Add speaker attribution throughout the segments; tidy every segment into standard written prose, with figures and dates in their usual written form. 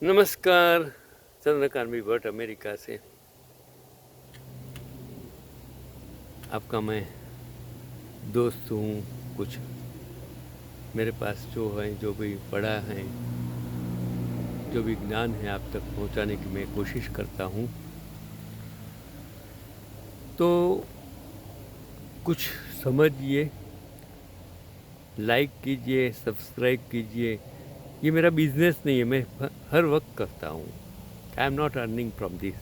Speaker 1: नमस्कार। चंद्रकांत भट्ट अमेरिका से आपका मैं दोस्त हूँ। कुछ मेरे पास जो है, जो भी पढ़ा है, जो भी ज्ञान है आप तक पहुँचाने की मैं कोशिश करता हूँ। तो कुछ समझिए, लाइक कीजिए, सब्सक्राइब कीजिए। ये मेरा बिजनेस नहीं है, मैं हर वक्त करता हूँ। I am not earning from this,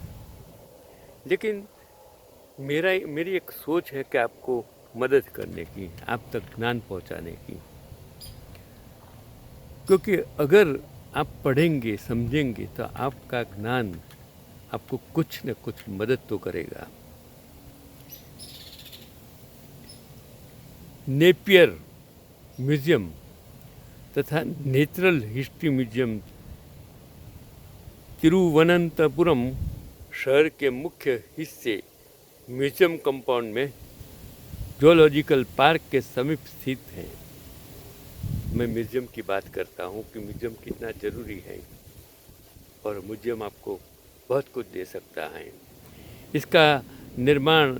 Speaker 1: लेकिन मेरी एक सोच है कि आपको मदद करने की, आप तक ज्ञान पहुंचाने की। क्योंकि अगर आप पढ़ेंगे, समझेंगे, तो आपका ज्ञान आपको कुछ न कुछ मदद तो करेगा। नेपियर म्यूजियम तथा नेचुरल हिस्ट्री म्यूजियम तिरुवनंतपुरम शहर के मुख्य हिस्से म्यूजियम कंपाउंड में जूलॉजिकल पार्क के समीप स्थित हैं। मैं म्यूजियम की बात करता हूँ कि म्यूजियम कितना ज़रूरी है, और म्यूजियम आपको बहुत कुछ दे सकता है। इसका निर्माण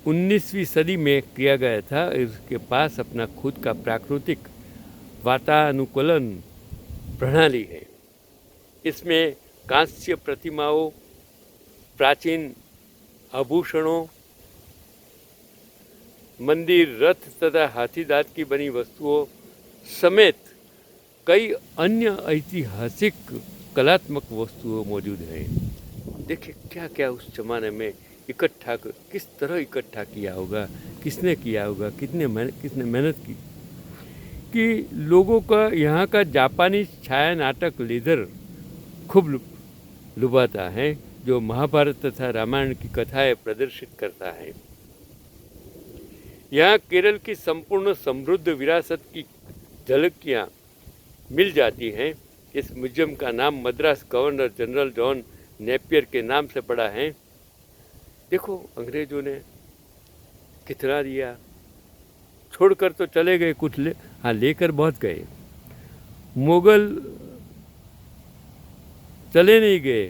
Speaker 1: 19वीं सदी में किया गया था। इसके पास अपना खुद का प्राकृतिक वातानुकूलन प्रणाली है। इसमें कांस्य प्रतिमाओं, प्राचीन आभूषणों, मंदिर, रथ तथा हाथी दांत की बनी वस्तुओं समेत कई अन्य ऐतिहासिक कलात्मक वस्तुएं मौजूद हैं। देखिए क्या क्या उस जमाने में किस तरह इकट्ठा किया होगा, किसने किया होगा, किसने मेहनत की कि लोगों का यहाँ का जापानी छाया नाटक लेदर खूब लुभाता है, जो महाभारत तथा रामायण की कथाएं प्रदर्शित करता है। यहाँ केरल की संपूर्ण समृद्ध विरासत की झलकियाँ मिल जाती हैं। इस म्यूजियम का नाम Madras governor general John Napier के नाम से पड़ा है। देखो अंग्रेजों ने कितना दिया, छोड़कर तो चले गए, कुछ लेकर बहुत गए। मुगल चले नहीं गए,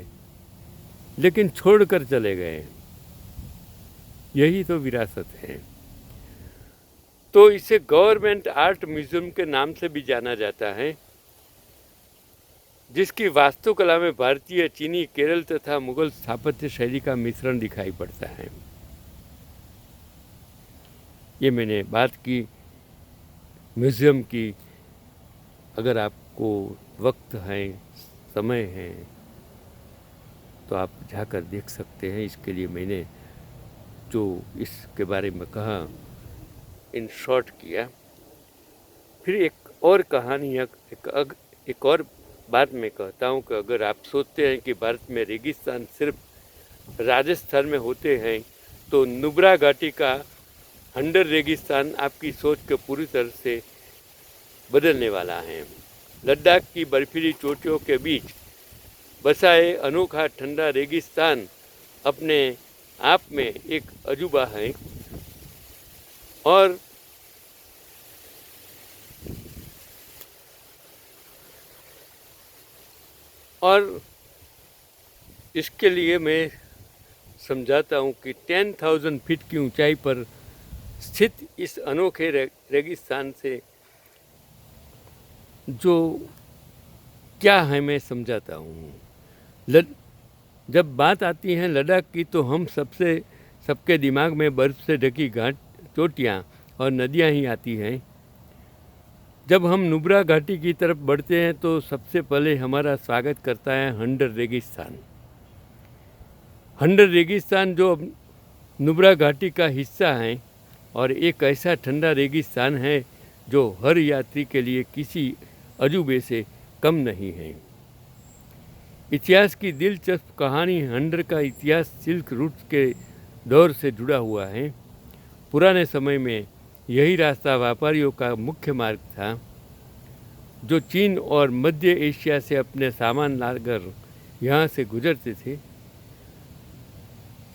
Speaker 1: लेकिन छोड़कर चले गए। यही तो विरासत है। तो इसे गवर्नमेंट आर्ट म्यूजियम के नाम से भी जाना जाता है, जिसकी वास्तुकला में भारतीय, चीनी, केरल तथा मुगल स्थापत्य शैली का मिश्रण दिखाई पड़ता है। ये मैंने बात की म्यूज़ियम की। अगर आपको वक्त है, समय है, तो आप जाकर देख सकते हैं। इसके लिए मैंने जो इसके बारे में कहा, इन शॉर्ट किया। फिर एक और कहानी, एक और बात मैं कहता हूँ कि अगर आप सोचते हैं कि भारत में रेगिस्तान सिर्फ राजस्थान में होते हैं, तो नुब्रा घाटी का हंडर रेगिस्तान आपकी सोच को पूरी तरह से बदलने वाला है। लद्दाख की बर्फीली चोटियों के बीच बसाए अनोखा ठंडा रेगिस्तान अपने आप में एक अजूबा है, और इसके लिए मैं समझाता हूँ कि 10,000 फीट की ऊंचाई पर स्थित इस अनोखे रेगिस्तान से जो क्या है मैं समझाता हूँ। जब बात आती है लद्दाख की, तो हम सबके दिमाग में बर्फ़ से ढकी घाट, चोटियाँ और नदियाँ ही आती हैं। जब हम नुब्रा घाटी की तरफ बढ़ते हैं, तो सबसे पहले हमारा स्वागत करता है हंडर रेगिस्तान। हंडर रेगिस्तान जो नुब्रा घाटी का हिस्सा है, और एक ऐसा ठंडा रेगिस्तान है जो हर यात्री के लिए किसी अजूबे से कम नहीं है। इतिहास की दिलचस्प कहानी। हंडर का इतिहास सिल्क रूट के दौर से जुड़ा हुआ है। पुराने समय में यही रास्ता व्यापारियों का मुख्य मार्ग था, जो चीन और मध्य एशिया से अपने सामान लाकर यहाँ से गुजरते थे,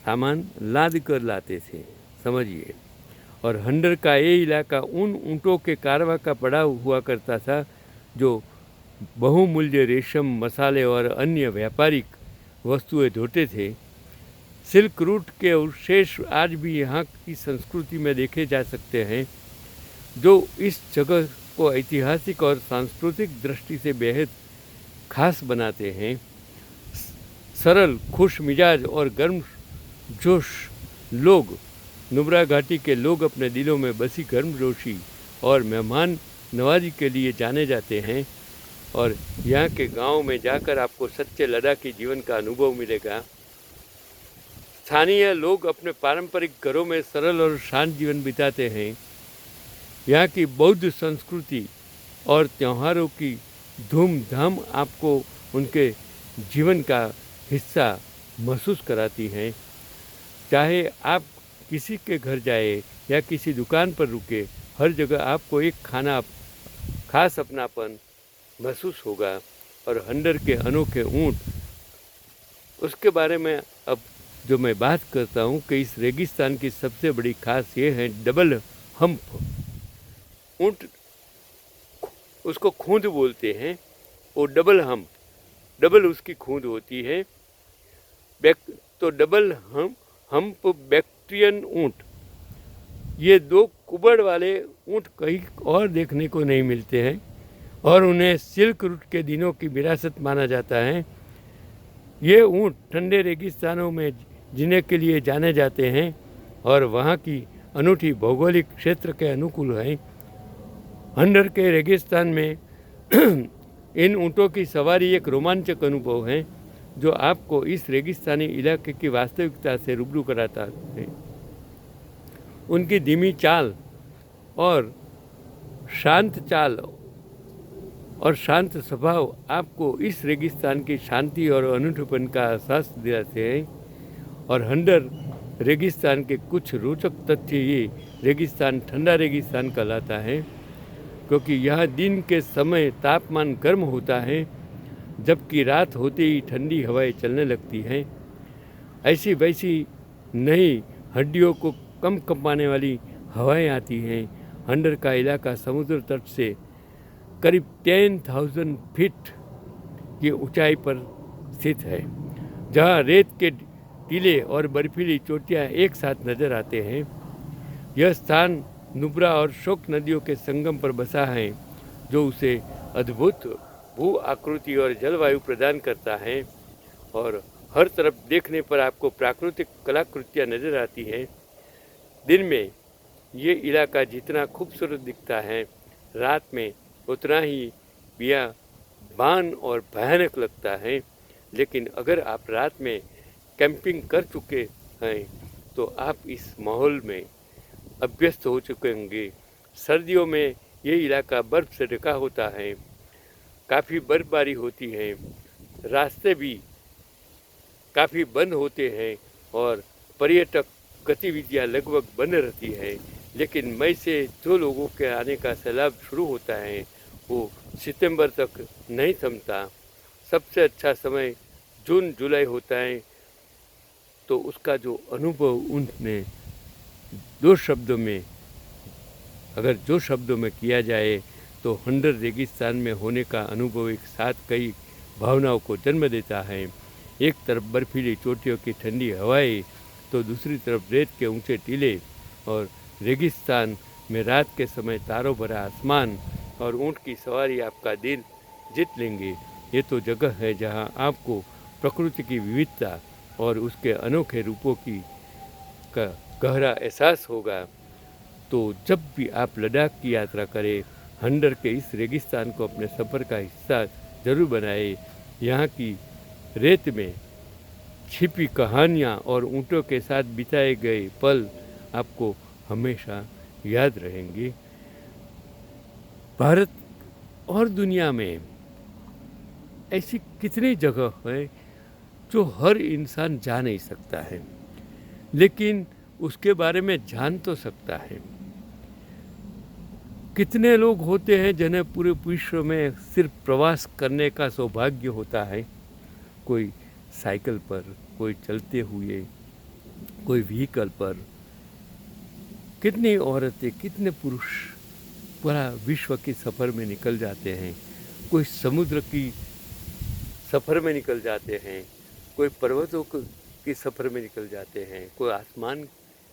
Speaker 1: सामान लाद कर लाते थे, समझिए। और हंडर का ये इलाका उन ऊँटों के कारवां का पड़ा हुआ करता था, जो बहुमूल्य रेशम, मसाले और अन्य व्यापारिक वस्तुएं ढोते थे। सिल्क रूट के अवशेष आज भी यहाँ की संस्कृति में देखे जा सकते हैं, जो इस जगह को ऐतिहासिक और सांस्कृतिक दृष्टि से बेहद खास बनाते हैं। सरल, खुश मिजाज और गर्मजोश लोग, नुब्रा घाटी के लोग अपने दिलों में बसी गर्मजोशी और मेहमान नवाजी के लिए जाने जाते हैं। और यहाँ के गांव में जाकर आपको सच्चे लद्दाखी जीवन का अनुभव मिलेगा। स्थानीय लोग अपने पारंपरिक घरों में सरल और शांत जीवन बिताते हैं। यहाँ की बौद्ध संस्कृति और त्योहारों की धूमधाम आपको उनके जीवन का हिस्सा महसूस कराती हैं। चाहे आप किसी के घर जाए या किसी दुकान पर रुके, हर जगह आपको एक खास अपनापन महसूस होगा। और हंडर के अनोखे ऊँट, उसके बारे में अब जो मैं बात करता हूँ कि इस रेगिस्तान की सबसे बड़ी खास ये है डबल हम्प ऊँट, उसको खूंद बोलते हैं। वो डबल हम्प, डबल उसकी खूंद होती है। तो डबल हम्प बैक्ट्रियन ऊँट, ये दो कुबड़ वाले ऊँट कहीं और देखने को नहीं मिलते हैं और उन्हें सिल्क रूट के दिनों की विरासत माना जाता है। ये ऊँट ठंडे रेगिस्तानों में जीने के लिए जाने जाते हैं और वहाँ की अनूठी भौगोलिक क्षेत्र के अनुकूल हैं। हंडर के रेगिस्तान में इन ऊँटों की सवारी एक रोमांचक अनुभव है, जो आपको इस रेगिस्तानी इलाके की वास्तविकता से रूबरू कराता है। उनकी धीमी चाल और शांत स्वभाव आपको इस रेगिस्तान की शांति और अनूठेपन का एहसास दिलाते हैं। और हंडर रेगिस्तान के कुछ रोचक तथ्य, ये रेगिस्तान ठंडा रेगिस्तान कहलाता है क्योंकि यहाँ दिन के समय तापमान गर्म होता है, जबकि रात होते ही ठंडी हवाएं चलने लगती हैं। ऐसी वैसी नई हड्डियों को कम कंपाने वाली हवाएं आती हैं। हंडर का इलाका समुद्र तट से करीब 10,000 फीट की ऊंचाई पर स्थित है, जहां रेत के टीले और बर्फीली चोटियां एक साथ नजर आते हैं। यह स्थान नुब्रा और शोक नदियों के संगम पर बसा है, जो उसे अद्भुत भू आकृति और जलवायु प्रदान करता है। और हर तरफ देखने पर आपको प्राकृतिक कलाकृतियाँ नजर आती हैं। दिन में ये इलाका जितना खूबसूरत दिखता है, रात में उतना ही बियाबान और भयानक लगता है। लेकिन अगर आप रात में कैंपिंग कर चुके हैं तो आप इस माहौल में अभ्यस्त हो चुके होंगे। सर्दियों में ये इलाका बर्फ़ से ढका होता है, काफ़ी बर्फबारी होती है, रास्ते भी काफ़ी बंद होते हैं और पर्यटक गतिविधियां लगभग बंद रहती हैं। लेकिन मई से जो लोगों के आने का सैलाब शुरू होता है वो सितंबर तक नहीं थमता। सबसे अच्छा समय जून जुलाई होता है। तो उसका जो अनुभव उनमें दो शब्दों में किया जाए तो हंडर रेगिस्तान में होने का अनुभव एक साथ कई भावनाओं को जन्म देता है। एक तरफ बर्फीली चोटियों की ठंडी हवाएं, तो दूसरी तरफ रेत के ऊंचे टीले और रेगिस्तान में रात के समय तारों भरा आसमान और ऊँट की सवारी आपका दिल जीत लेंगे। ये तो जगह है जहां आपको प्रकृति की विविधता और उसके अनोखे रूपों का गहरा एहसास होगा। तो जब भी आप लद्दाख की यात्रा करें, हंडर के इस रेगिस्तान को अपने सफ़र का हिस्सा ज़रूर बनाएं। यहाँ की रेत में छिपी कहानियाँ और ऊँटों के साथ बिताए गए पल आपको हमेशा याद रहेंगे। भारत और दुनिया में ऐसी कितनी जगह है जो हर इंसान जा नहीं सकता है, लेकिन उसके बारे में जान तो सकता है। कितने लोग होते हैं जिन्हें पूरे विश्व में सिर्फ प्रवास करने का सौभाग्य होता है, कोई साइकिल पर, कोई चलते हुए, कोई व्हीकल पर। कितनी औरतें, कितने पुरुष पूरा विश्व के सफ़र में निकल जाते हैं कोई समुद्र की सफ़र में निकल जाते हैं, कोई पर्वतों की सफ़र में निकल जाते हैं, कोई आसमान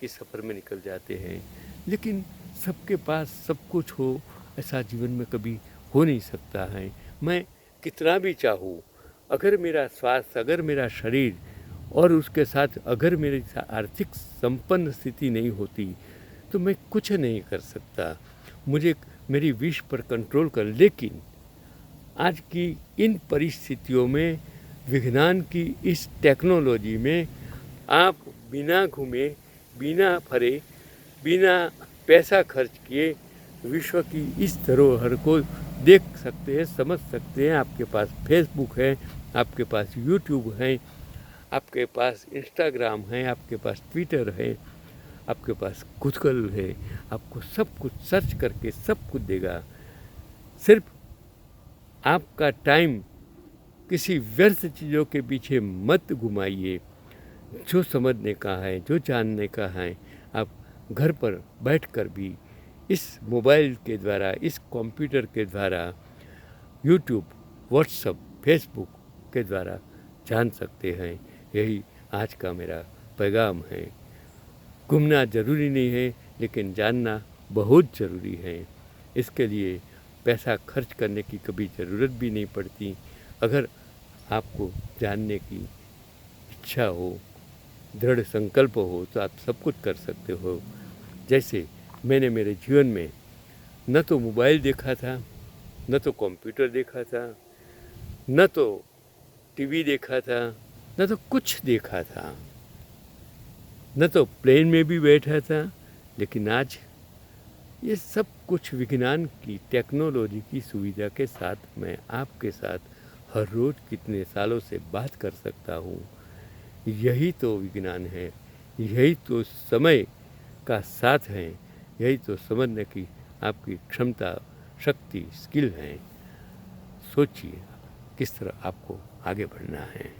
Speaker 1: की सफ़र में निकल जाते हैं। लेकिन सबके पास सब कुछ हो ऐसा जीवन में कभी हो नहीं सकता है। मैं कितना भी चाहूँ, अगर मेरा स्वास्थ्य, अगर मेरा शरीर और उसके साथ अगर मेरी आर्थिक संपन्न स्थिति नहीं होती तो मैं कुछ नहीं कर सकता। मुझे मेरी विश पर कंट्रोल कर, लेकिन आज की इन परिस्थितियों में, विज्ञान की इस टेक्नोलॉजी में आप बिना घूमे, बिना फरे, बिना पैसा खर्च किए विश्व की इस धरोहर को देख सकते हैं, समझ सकते हैं। आपके पास फेसबुक है, आपके पास यूट्यूब है, आपके पास इंस्टाग्राम है, आपके पास ट्विटर है, आपके पास गूगल है। आपको सब कुछ सर्च करके सब कुछ देगा। सिर्फ आपका टाइम किसी व्यर्थ चीज़ों के पीछे मत घुमाइए। जो समझने का है, जो जानने का है, आप घर पर बैठकर भी इस मोबाइल के द्वारा, इस कंप्यूटर के द्वारा, यूट्यूब, व्हाट्सएप, फेसबुक के द्वारा जान सकते हैं। यही आज का मेरा पैगाम है। घूमना ज़रूरी नहीं है, लेकिन जानना बहुत ज़रूरी है। इसके लिए पैसा खर्च करने की कभी ज़रूरत भी नहीं पड़ती। अगर आपको जानने की इच्छा हो, दृढ़ संकल्प हो, तो आप सब कुछ कर सकते हो। जैसे मैंने मेरे जीवन में न तो मोबाइल देखा था, न तो कंप्यूटर देखा था, न तो टीवी देखा था, न तो कुछ देखा था, न तो प्लेन में भी बैठा था। लेकिन आज ये सब कुछ विज्ञान की, टेक्नोलॉजी की सुविधा के साथ मैं आपके साथ हर रोज़ कितने सालों से बात कर सकता हूँ। यही तो विज्ञान है, यही तो समय का साथ है, यही तो समझने की आपकी क्षमता, शक्ति, स्किल है। सोचिए किस तरह आपको आगे बढ़ना है।